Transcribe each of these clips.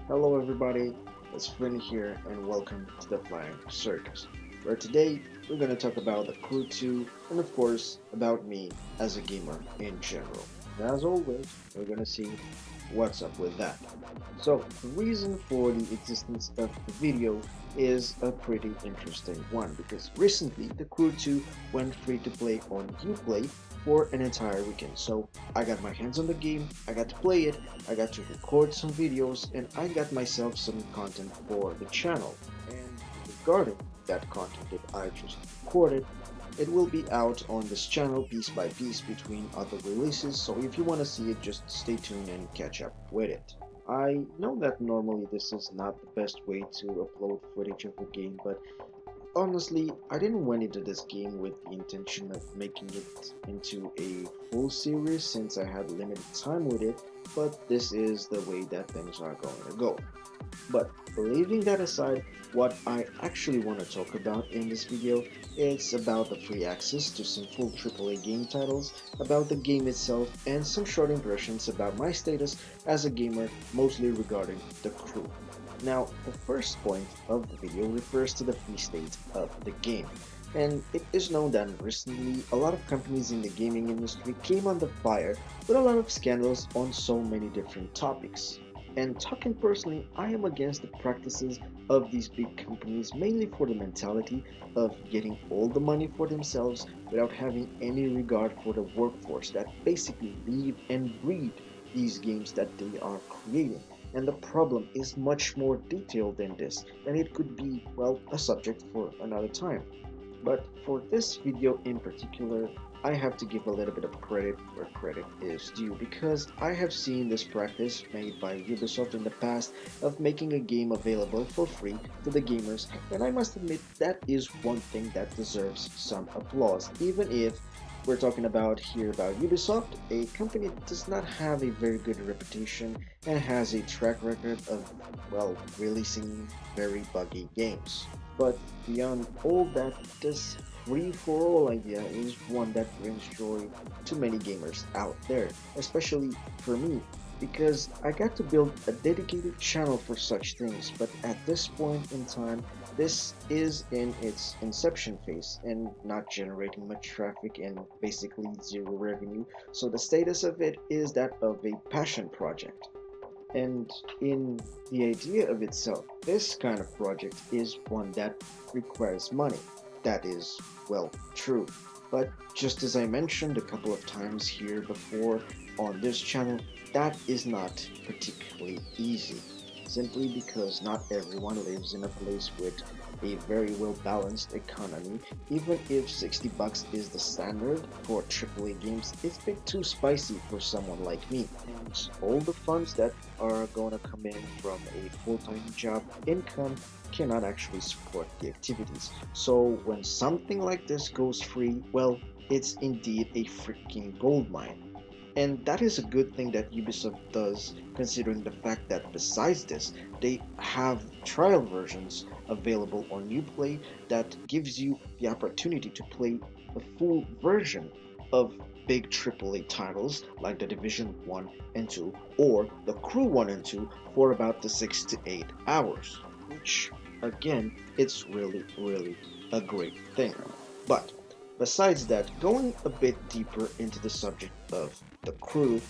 Hello everybody, it's Flynn here and welcome to the Flying Circus, where today we're going to talk about the Crew 2 and of course about me as a gamer in general. And as always, we're going to see what's up with that. So, the reason for the existence of the video is a pretty interesting one because recently the Crew 2 went free to play on Uplay for an entire weekend. So, I got my hands on the game, I got to play it, I got to record some videos, and I got myself some content for the channel. And regarding that content that I just recorded, it will be out on this channel piece by piece between other releases, so if you want to see it, just stay tuned and catch up with it. I know that normally this is not the best way to upload footage of a game, but honestly, I didn't went into this game with the intention of making it into a full series since I had limited time with it, but this is the way that things are going to go. But leaving that aside, what I actually want to talk about in this video is about the free access to some full AAA game titles, about the game itself, and some short impressions about my status as a gamer, mostly regarding the crew. Now, the first point of the video refers to the free state of the game. And it is known that recently a lot of companies in the gaming industry came under fire with a lot of scandals on so many different topics. And talking personally, I am against the practices of these big companies mainly for the mentality of getting all the money for themselves without having any regard for the workforce that basically live and breathe these games that they are creating. And the problem is much more detailed than this, and it could be, well, a subject for another time. But for this video in particular, I have to give a little bit of credit where credit is due because I have seen this practice made by Ubisoft in the past of making a game available for free to the gamers, and I must admit that is one thing that deserves some applause, even if we're talking about here about Ubisoft, a company that does not have a very good reputation and has a track record of, well, releasing very buggy games. But beyond all that, this free-for-all idea is one that brings joy to many gamers out there, especially for me, because I got to build a dedicated channel for such things, but at this point in time, this is in its inception phase and not generating much traffic and basically zero revenue, so the status of it is that of a passion project. And in the idea of itself, this kind of project is one that requires money. That is, well, true. But just as I mentioned a couple of times here before on this channel, that is not particularly easy. Simply because not everyone lives in a place with a very well balanced economy. Even if 60 bucks is the standard for AAA games, it's a bit too spicy for someone like me. And all the funds that are gonna come in from a full-time job income cannot actually support the activities. So when something like this goes free, well, it's indeed a freaking goldmine. And that is a good thing that Ubisoft does, considering the fact that besides this, they have trial versions available on Uplay that gives you the opportunity to play the full version of big AAA titles like The Division 1 and 2 or The Crew 1 and 2 for about the 6 to 8 hours, which again, it's really a great thing. But besides that, going a bit deeper into the subject of the crew,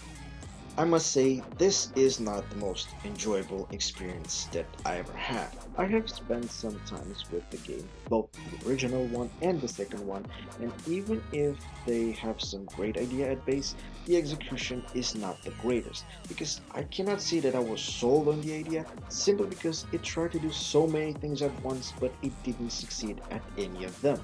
I must say this is not the most enjoyable experience that I ever had. I have spent some times with the game, both the original one and the second one, and even if they have some great idea at base, the execution is not the greatest, because I cannot say that I was sold on the idea simply because it tried to do so many things at once but it didn't succeed at any of them.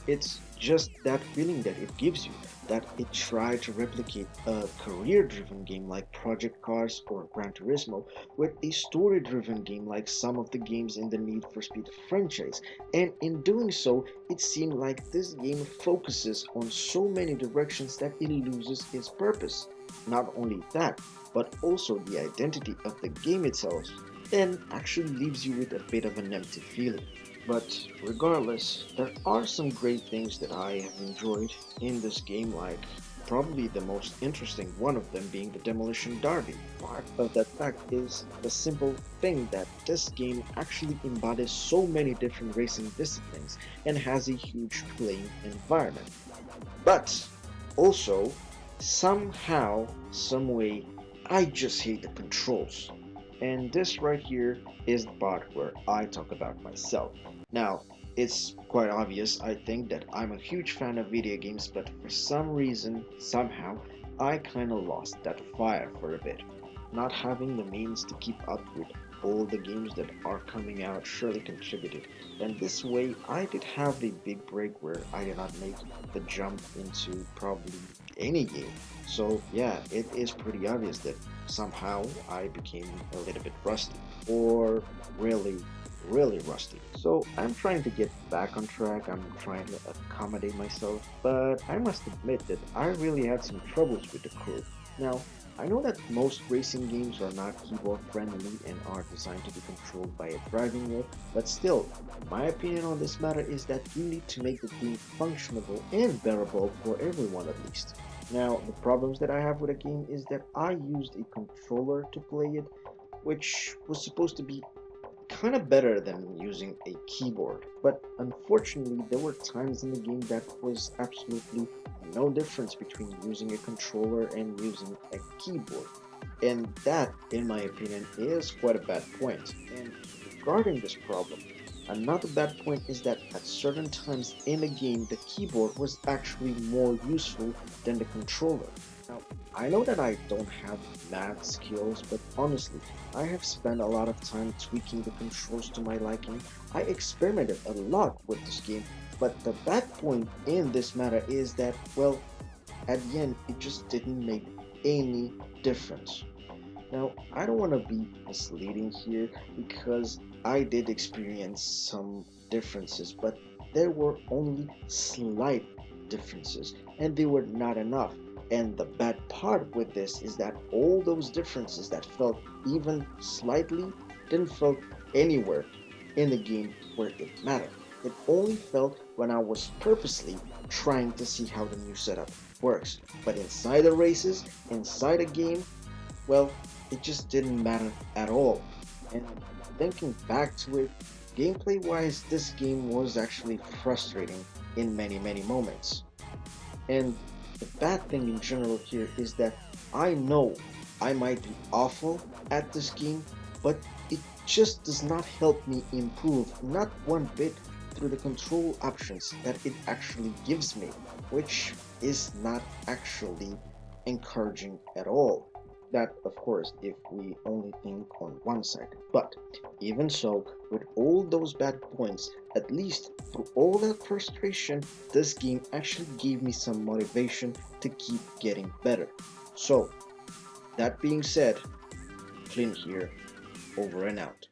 It's just that feeling that it gives you, that it tried to replicate a career-driven game like Project Cars or Gran Turismo with a story-driven game like some of the games in the Need for Speed franchise. And in doing so, it seemed like this game focuses on so many directions that it loses its purpose. Not only that, but also the identity of the game itself, and actually leaves you with a bit of an empty feeling. But regardless, there are some great things that I have enjoyed in this game, like probably the most interesting one of them being the Demolition Derby. Part of that fact is the simple thing that this game actually embodies so many different racing disciplines and has a huge playing environment. But also, somehow, some way, I just hate the controls. And this right here is the part where I talk about myself. Now, it's quite obvious, I think, that I'm a huge fan of video games, but for some reason, somehow, I kinda lost that fire for a bit. Not having the means to keep up with all the games that are coming out surely contributed. And this way, I did have a big break where I did not make the jump into probably any game. So yeah, it is pretty obvious that somehow I became a little bit rusty, or really, really rusty. So I'm trying to get back on track, I'm trying to accommodate myself, but I must admit that I really had some troubles with the crew. Now, I know that most racing games are not keyboard friendly and are designed to be controlled by a driving wheel, but still, my opinion on this matter is that you need to make the game functionable and bearable for everyone at least. Now, the problems that I have with a game is that I used a controller to play it, which was supposed to be kind of better than using a keyboard. But unfortunately, there were times in the game that was absolutely no difference between using a controller and using a keyboard. And that, in my opinion, is quite a bad point. And regarding this problem, another bad point is that at certain times in the game, the keyboard was actually more useful than the controller. Now, I know that I don't have math skills, but honestly, I have spent a lot of time tweaking the controls to my liking. I experimented a lot with this game, but the bad point in this matter is that, well, at the end, it just didn't make any difference. Now, I don't want to be misleading here because I did experience some differences, but there were only slight differences and they were not enough. And the bad part with this is that all those differences that felt even slightly didn't felt anywhere in the game where it mattered. It only felt when I was purposely trying to see how the new setup works. But inside the races, inside a game, well, it just didn't matter at all. And thinking back to it, gameplay wise, this game was actually frustrating in many, many moments. And the bad thing in general here is that I know I might be awful at this game, but it just does not help me improve, not one bit, through the control options that it actually gives me, which is not actually encouraging at all. That, of course, if we only think on one side. But even so, with all those bad points, at least through all that frustration, this game actually gave me some motivation to keep getting better. So, that being said, Flynn here, over and out.